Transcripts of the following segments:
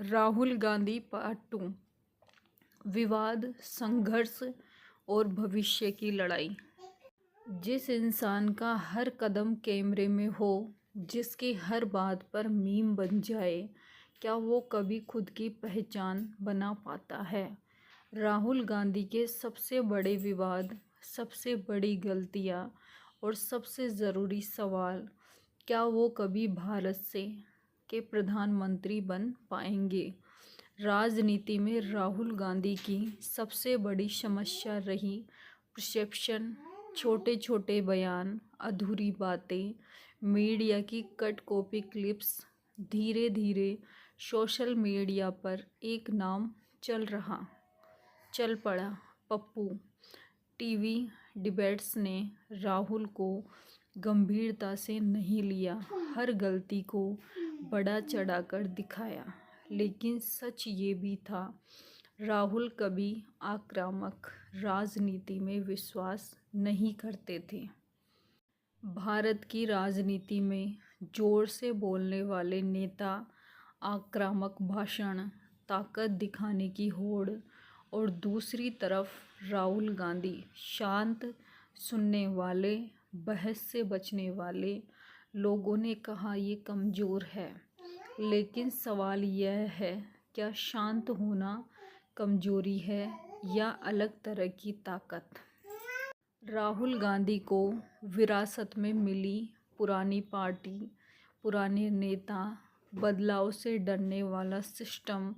Rahul Gandhi part 2। विवाद, संघर्ष और भविष्य की लड़ाई। जिस इंसान का हर कदम कैमरे में हो, जिसकी हर बात पर मीम बन जाए, क्या वो कभी खुद की पहचान बना पाता है? राहुल गांधी के सबसे बड़े विवाद, सबसे बड़ी गलतियां और सबसे ज़रूरी सवाल, क्या वो कभी भारत के प्रधानमंत्री बन पाएंगे? राजनीति में राहुल गांधी की सबसे बड़ी समस्या रही परसेप्शन, छोटे छोटे बयान, अधूरी बातें, मीडिया की कट कॉपी क्लिप्स। धीरे धीरे सोशल मीडिया पर एक नाम चल पड़ा, पप्पू। टीवी डिबेट्स ने राहुल को गंभीरता से नहीं लिया, हर गलती को बड़ा चढ़ाकर दिखाया। लेकिन सच ये भी था, राहुल कभी आक्रामक राजनीति में विश्वास नहीं करते थे। भारत की राजनीति में जोर से बोलने वाले नेता, आक्रामक भाषण, ताकत दिखाने की होड़, और दूसरी तरफ राहुल गांधी, शांत, सुनने वाले, बहस से बचने वाले। लोगों ने कहा ये कमज़ोर है, लेकिन सवाल यह है, क्या शांत होना कमज़ोरी है या अलग तरह की ताकत? राहुल गांधी को विरासत में मिली पुरानी पार्टी, पुराने नेता, बदलाव से डरने वाला सिस्टम।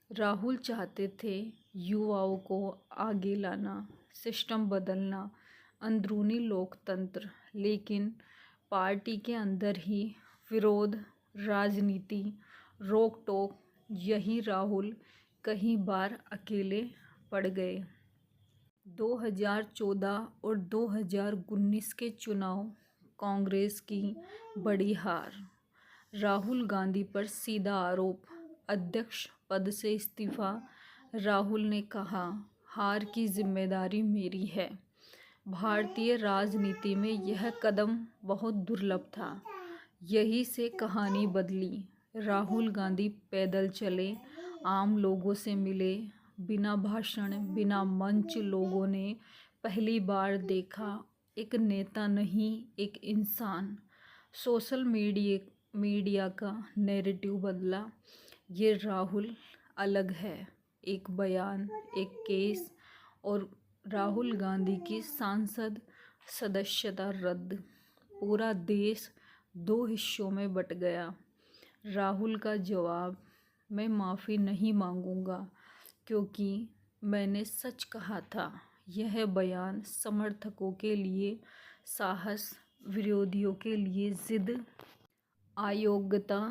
राहुल चाहते थे युवाओं को आगे लाना, सिस्टम बदलना, अंदरूनी लोकतंत्र। लेकिन पार्टी के अंदर ही विरोध, राजनीति, रोक टोक, यही राहुल कई बार अकेले पड़ गए। 2014 और 2019 के चुनाव, कांग्रेस की बड़ी हार, राहुल गांधी पर सीधा आरोप, अध्यक्ष पद से इस्तीफा। राहुल ने कहा, हार की जिम्मेदारी मेरी है। भारतीय राजनीति में यह कदम बहुत दुर्लभ था। यहीं से कहानी बदली। राहुल गांधी पैदल चले, आम लोगों से मिले, बिना भाषण, बिना मंच। लोगों ने पहली बार देखा एक नेता नहीं, एक इंसान। सोशल मीडिया का नैरेटिव बदला। ये राहुल अलग है। एक बयान, एक केस, और राहुल गांधी की सांसद सदस्यता रद्द। पूरा देश दो हिस्सों में बट गया। राहुल का जवाब, मैं माफ़ी नहीं मांगूंगा क्योंकि मैंने सच कहा था। यह बयान समर्थकों के लिए साहस, विरोधियों के लिए जिद। अयोग्यता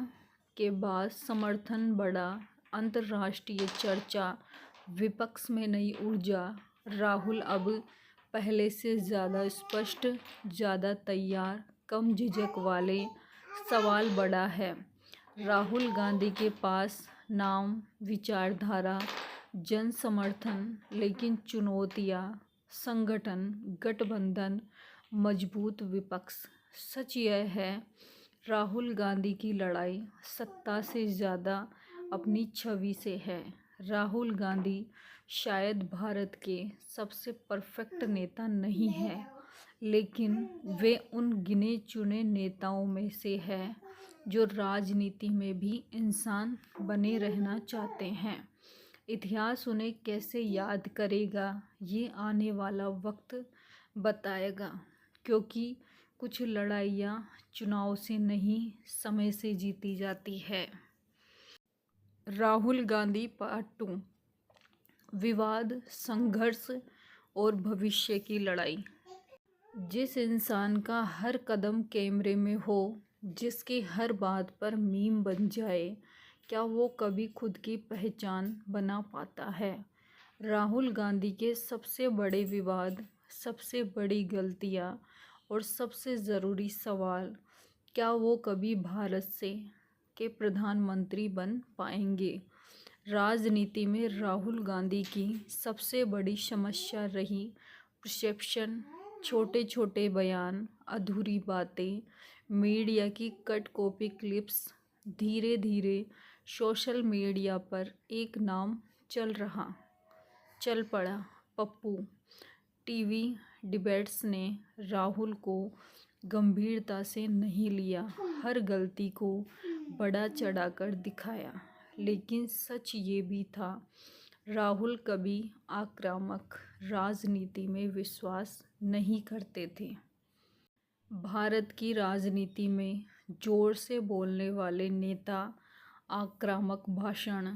के बाद समर्थन बढ़ा, अंतर्राष्ट्रीय चर्चा, विपक्ष में नई ऊर्जा। राहुल अब पहले से ज़्यादा स्पष्ट, ज़्यादा तैयार, कम झिझक वाले। सवाल बड़ा है। राहुल गांधी के पास नाम, विचारधारा, जन समर्थन, लेकिन चुनौतियाँ, संगठन, गठबंधन, मजबूत विपक्ष। सच यह है, राहुल गांधी की लड़ाई सत्ता से ज़्यादा अपनी छवि से है। राहुल गांधी शायद भारत के सबसे परफेक्ट नेता नहीं है, लेकिन वे उन गिने चुने नेताओं में से है जो राजनीति में भी इंसान बने रहना चाहते हैं। इतिहास उन्हें कैसे याद करेगा, ये आने वाला वक्त बताएगा, क्योंकि कुछ लड़ाइयाँ चुनाव से नहीं, समय से जीती जाती है। राहुल गांधी पार्ट 2। विवाद, संघर्ष और भविष्य की लड़ाई। जिस इंसान का हर कदम कैमरे में हो, जिसकी हर बात पर मीम बन जाए, क्या वो कभी खुद की पहचान बना पाता है? राहुल गांधी के सबसे बड़े विवाद, सबसे बड़ी गलतियां और सबसे ज़रूरी सवाल, क्या वो कभी भारत के प्रधानमंत्री बन पाएंगे? राजनीति में राहुल गांधी की सबसे बड़ी समस्या रही परसेप्शन, छोटे छोटे बयान, अधूरी बातें, मीडिया की कट कॉपी क्लिप्स। धीरे धीरे सोशल मीडिया पर एक नाम चल पड़ा। पप्पू। टीवी डिबेट्स ने राहुल को गंभीरता से नहीं लिया, हर गलती को बड़ा चढ़ाकर दिखाया। लेकिन सच ये भी था, राहुल कभी आक्रामक राजनीति में विश्वास नहीं करते थे। भारत की राजनीति में जोर से बोलने वाले नेता, आक्रामक भाषण,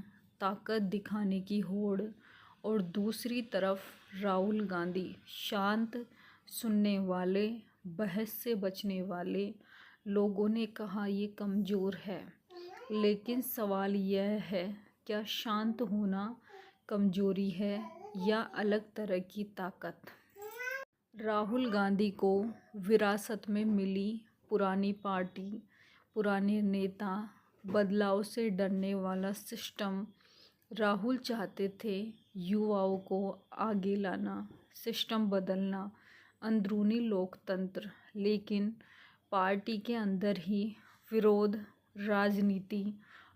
ताकत दिखाने की होड़, और दूसरी तरफ राहुल गांधी शांत, सुनने वाले, बहस से बचने वाले। लोगों ने कहा ये कमज़ोर है, लेकिन सवाल यह है, क्या शांत होना कमज़ोरी है या अलग तरह की ताकत? राहुल गांधी को विरासत में मिली पुरानी पार्टी, पुराने नेता, बदलाव से डरने वाला सिस्टम। राहुल चाहते थे युवाओं को आगे लाना, सिस्टम बदलना, अंदरूनी लोकतंत्र। लेकिन पार्टी के अंदर ही विरोध, राजनीति,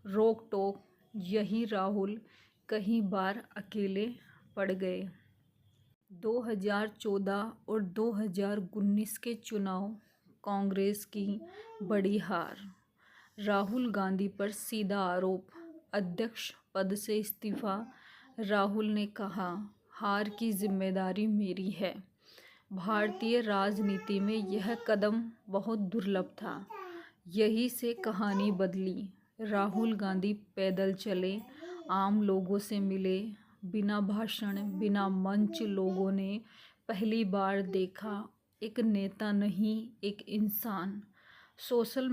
रोक टोक, यही राहुल कई बार अकेले पड़ गए। 2014 और 2019 के चुनाव, कांग्रेस की बड़ी हार। राहुल गांधी पर सीधा आरोप, अध्यक्ष पद से इस्तीफा। राहुल ने कहा, हार की जिम्मेदारी मेरी है। भारतीय राजनीति में यह कदम बहुत दुर्लभ था। यही से कहानी बदली। राहुल गांधी पैदल चले, आम लोगों से मिले, बिना भाषण, बिना मंच। लोगों ने पहली बार देखा एक नेता नहीं, एक इंसान। सोशल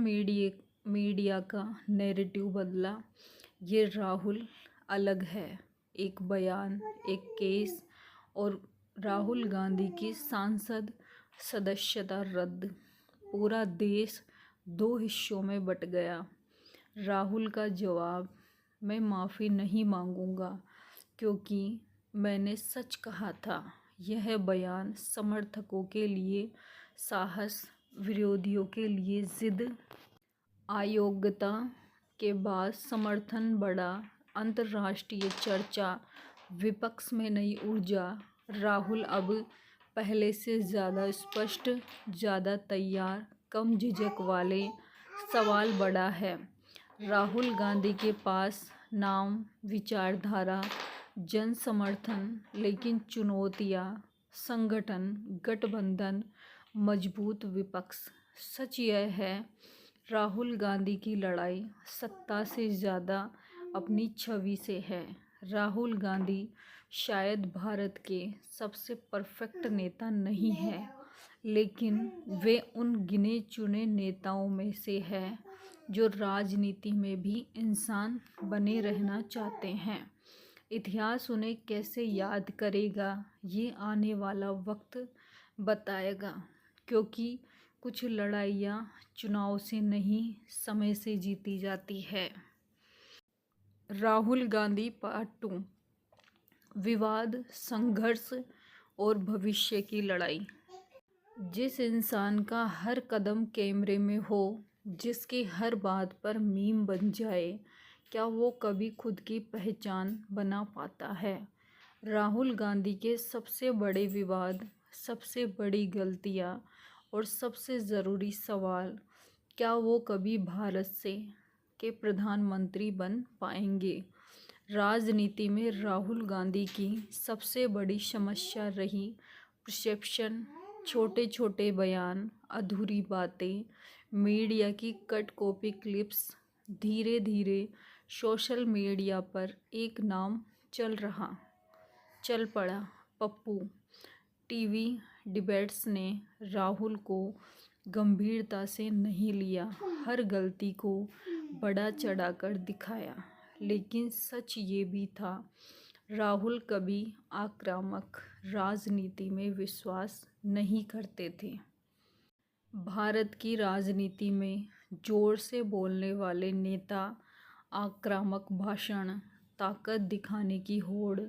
मीडिया का नैरेटिव बदला। ये राहुल अलग है। एक बयान, एक केस, और राहुल गांधी की सांसद सदस्यता रद्द। पूरा देश दो हिस्सों में बट गया। राहुल का जवाब, मैं माफ़ी नहीं मांगूंगा क्योंकि मैंने सच कहा था। यह बयान समर्थकों के लिए साहस, विरोधियों के लिए जिद। अयोग्यता के बाद समर्थन बढ़ा, अंतर्राष्ट्रीय चर्चा, विपक्ष में नई ऊर्जा। राहुल अब पहले से ज़्यादा स्पष्ट, ज़्यादा तैयार, कम झिझक वाले। सवाल बड़ा है, राहुल गांधी के पास नाम, विचारधारा, जन समर्थन, लेकिन चुनौतियाँ, संगठन, गठबंधन, मजबूत विपक्ष। सच यह है, राहुल गांधी की लड़ाई सत्ता से ज़्यादा अपनी छवि से है। राहुल गांधी शायद भारत के सबसे परफेक्ट नेता नहीं है, लेकिन वे उन गिने चुने नेताओं में से है जो राजनीति में भी इंसान बने रहना चाहते हैं। इतिहास उन्हें कैसे याद करेगा, ये आने वाला वक्त बताएगा, क्योंकि कुछ लड़ाइयाँ चुनाव से नहीं, समय से जीती जाती है। राहुल गांधी पार्ट 2, विवाद, संघर्ष और भविष्य की लड़ाई। जिस इंसान का हर कदम कैमरे में हो, जिसकी हर बात पर मीम बन जाए, क्या वो कभी खुद की पहचान बना पाता है? राहुल गांधी के सबसे बड़े विवाद, सबसे बड़ी गलतियां और सबसे ज़रूरी सवाल, क्या वो कभी भारत के प्रधानमंत्री बन पाएंगे? राजनीति में राहुल गांधी की सबसे बड़ी समस्या रही परसेप्शन। छोटे छोटे बयान, अधूरी बातें, मीडिया की कट कॉपी क्लिप्स। धीरे धीरे सोशल मीडिया पर एक नाम चल पड़ा। पप्पू। टीवी डिबेट्स ने राहुल को गंभीरता से नहीं लिया, हर गलती को बड़ा चढ़ाकर दिखाया। लेकिन सच ये भी था, राहुल कभी आक्रामक राजनीति में विश्वास नहीं करते थे। भारत की राजनीति में जोर से बोलने वाले नेता, आक्रामक भाषण, ताकत दिखाने की होड़,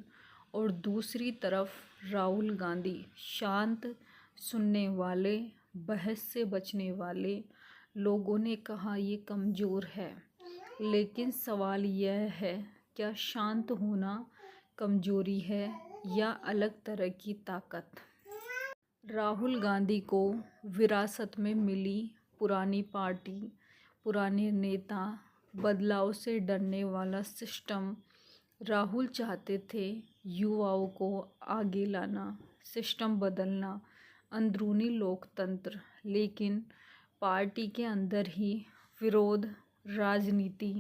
और दूसरी तरफ राहुल गांधी शांत, सुनने वाले, बहस से बचने वाले। लोगों ने कहा ये कमज़ोर है, लेकिन सवाल यह है, क्या शांत होना कमजोरी है या अलग तरह की ताकत? राहुल गांधी को विरासत में मिली पुरानी पार्टी, पुराने नेता, बदलाव से डरने वाला सिस्टम। राहुल चाहते थे युवाओं को आगे लाना, सिस्टम बदलना, अंदरूनी लोकतंत्र, लेकिन पार्टी के अंदर ही विरोध, राजनीति,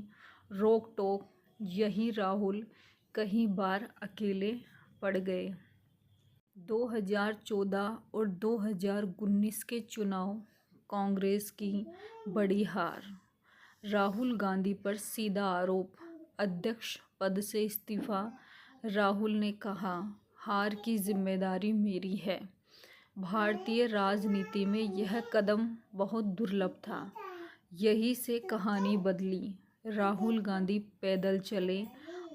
रोक टोक, यही राहुल कई बार अकेले पड़ गए। 2014 और 2019 के चुनाव, कांग्रेस की बड़ी हार। राहुल गांधी पर सीधा आरोप, अध्यक्ष पद से इस्तीफा। राहुल ने कहा, हार की जिम्मेदारी मेरी है। भारतीय राजनीति में यह कदम बहुत दुर्लभ था। यही से कहानी बदली। राहुल गांधी पैदल चले,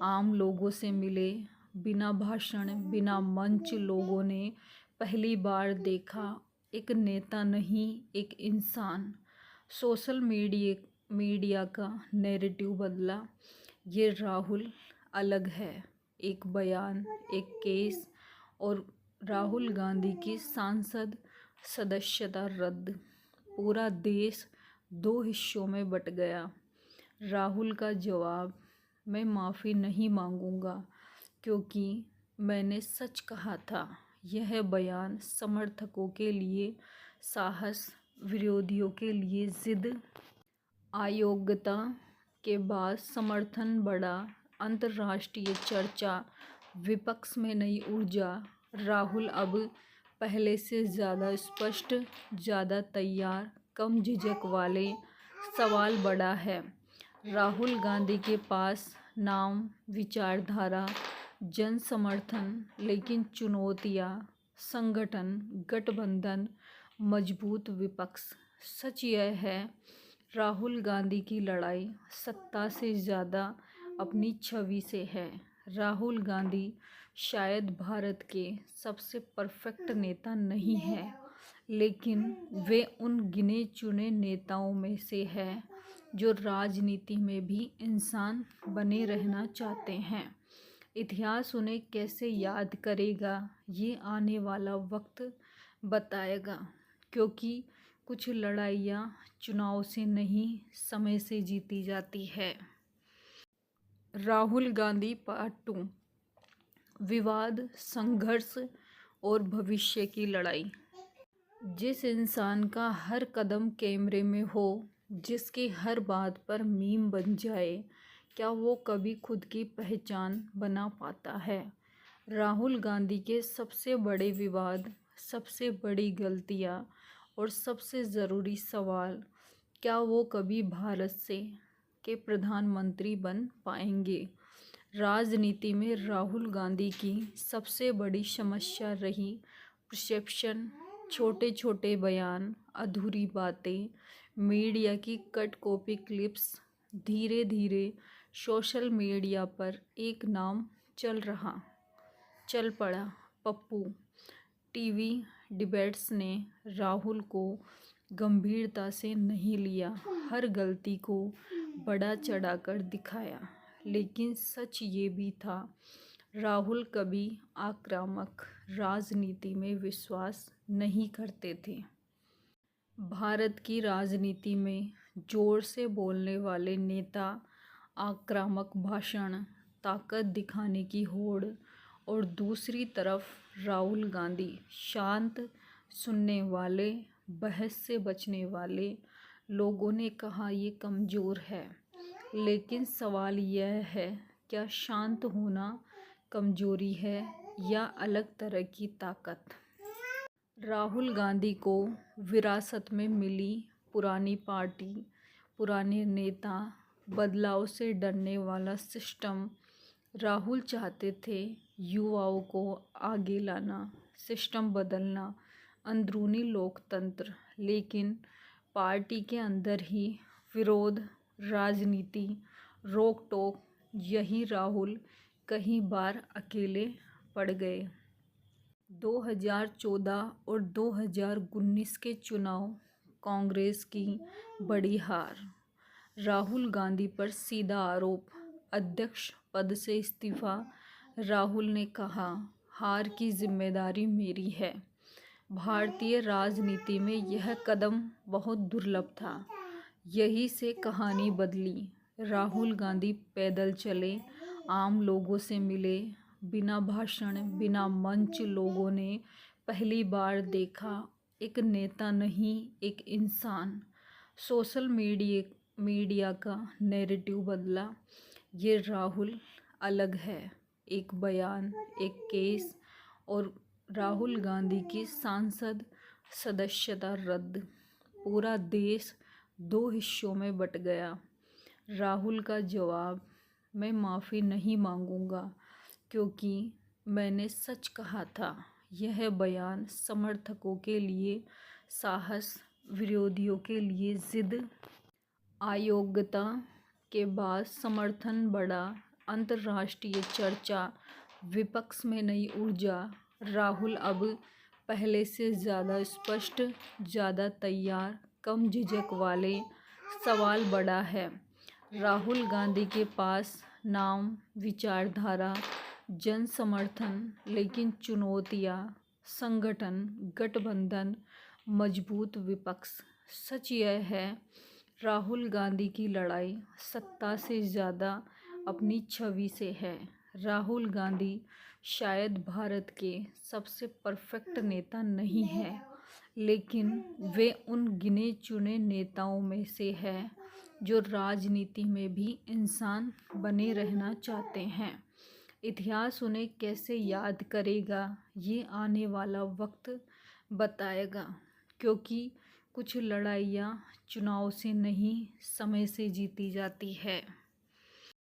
आम लोगों से मिले, बिना भाषण, बिना मंच। लोगों ने पहली बार देखा एक नेता नहीं, एक इंसान। सोशल मीडिया का नैरेटिव बदला। ये राहुल अलग है। एक बयान, एक केस और राहुल गांधी की सांसद सदस्यता रद्द। पूरा देश दो हिस्सों में बट गया। राहुल का जवाब, मैं माफ़ी नहीं मांगूंगा क्योंकि मैंने सच कहा था। यह बयान समर्थकों के लिए साहस, विरोधियों के लिए जिद। अयोग्यता के बाद समर्थन बढ़ा, अंतर्राष्ट्रीय चर्चा, विपक्ष में नई ऊर्जा। राहुल अब पहले से ज़्यादा स्पष्ट, ज़्यादा तैयार, कम झिझक वाले। सवाल बड़ा है। राहुल गांधी के पास नाम, विचारधारा, जन समर्थन, लेकिन चुनौतियाँ, संगठन, गठबंधन, मजबूत विपक्ष। सच यह है, राहुल गांधी की लड़ाई सत्ता से ज़्यादा अपनी छवि से है। राहुल गांधी शायद भारत के सबसे परफेक्ट नेता नहीं है, लेकिन वे उन गिने चुने नेताओं में से है जो राजनीति में भी इंसान बने रहना चाहते हैं। इतिहास उन्हें कैसे याद करेगा, ये आने वाला वक्त बताएगा, क्योंकि कुछ लड़ाइयाँ चुनाव से नहीं, समय से जीती जाती है। राहुल गांधी पार्ट 2, विवाद, संघर्ष और भविष्य की लड़ाई। जिस इंसान का हर कदम कैमरे में हो, जिसकी हर बात पर मीम बन जाए, क्या वो कभी खुद की पहचान बना पाता है? राहुल गांधी के सबसे बड़े विवाद, सबसे बड़ी गलतियां और सबसे ज़रूरी सवाल, क्या वो कभी भारत के प्रधानमंत्री बन पाएंगे? राजनीति में राहुल गांधी की सबसे बड़ी समस्या रही परसेप्शन। छोटे छोटे बयान, अधूरी बातें, मीडिया की कट कॉपी क्लिप्स। धीरे धीरे सोशल मीडिया पर एक नाम चल पड़ा, पप्पू। टीवी डिबेट्स ने राहुल को गंभीरता से नहीं लिया, हर गलती को बड़ा चढ़ाकर दिखाया। लेकिन सच ये भी था, राहुल कभी आक्रामक राजनीति में विश्वास नहीं करते थे। भारत की राजनीति में जोर से बोलने वाले नेता, आक्रामक भाषण, ताकत दिखाने की होड़, और दूसरी तरफ राहुल गांधी, शांत, सुनने वाले, बहस से बचने वाले। लोगों ने कहा ये कमज़ोर है, लेकिन सवाल यह है, क्या शांत होना कमजोरी है या अलग तरह की ताकत? राहुल गांधी को विरासत में मिली पुरानी पार्टी, पुराने नेता, बदलाव से डरने वाला सिस्टम। राहुल चाहते थे युवाओं को आगे लाना, सिस्टम बदलना, अंदरूनी लोकतंत्र, लेकिन पार्टी के अंदर ही विरोध, राजनीति, रोक टोक, यही राहुल कई बार अकेले पड़ गए। 2014 और 2019 के चुनाव, कांग्रेस की बड़ी हार। राहुल गांधी पर सीधा आरोप, अध्यक्ष पद से इस्तीफा। राहुल ने कहा, हार की जिम्मेदारी मेरी है। भारतीय राजनीति में यह कदम बहुत दुर्लभ था। यहीं से कहानी बदली। राहुल गांधी पैदल चले, आम लोगों से मिले, बिना भाषण, बिना मंच। लोगों ने पहली बार देखा एक नेता नहीं, एक इंसान। सोशल मीडिया का नैरेटिव बदला। ये राहुल अलग है। एक बयान, एक केस और राहुल गांधी की सांसद सदस्यता रद्द। पूरा देश दो हिस्सों में बट गया। राहुल का जवाब, मैं माफ़ी नहीं मांगूंगा क्योंकि मैंने सच कहा था। यह बयान समर्थकों के लिए साहस, विरोधियों के लिए जिद। अयोग्यता के बाद समर्थन बढ़ा। अंतर्राष्ट्रीय चर्चा, विपक्ष में नई ऊर्जा। राहुल अब पहले से ज़्यादा स्पष्ट, ज़्यादा तैयार, कम झिझक वाले। सवाल बड़ा है। राहुल गांधी के पास नाम, विचारधारा, जन समर्थन, लेकिन चुनौतियाँ, संगठन, गठबंधन, मजबूत विपक्ष। सच यह है, राहुल गांधी की लड़ाई सत्ता से ज़्यादा अपनी छवि से है। राहुल गांधी शायद भारत के सबसे परफेक्ट नेता नहीं है, लेकिन वे उन गिने चुने नेताओं में से है जो राजनीति में भी इंसान बने रहना चाहते हैं। इतिहास उन्हें कैसे याद करेगा, ये आने वाला वक्त बताएगा, क्योंकि कुछ लड़ाइयाँ चुनाव से नहीं, समय से जीती जाती है।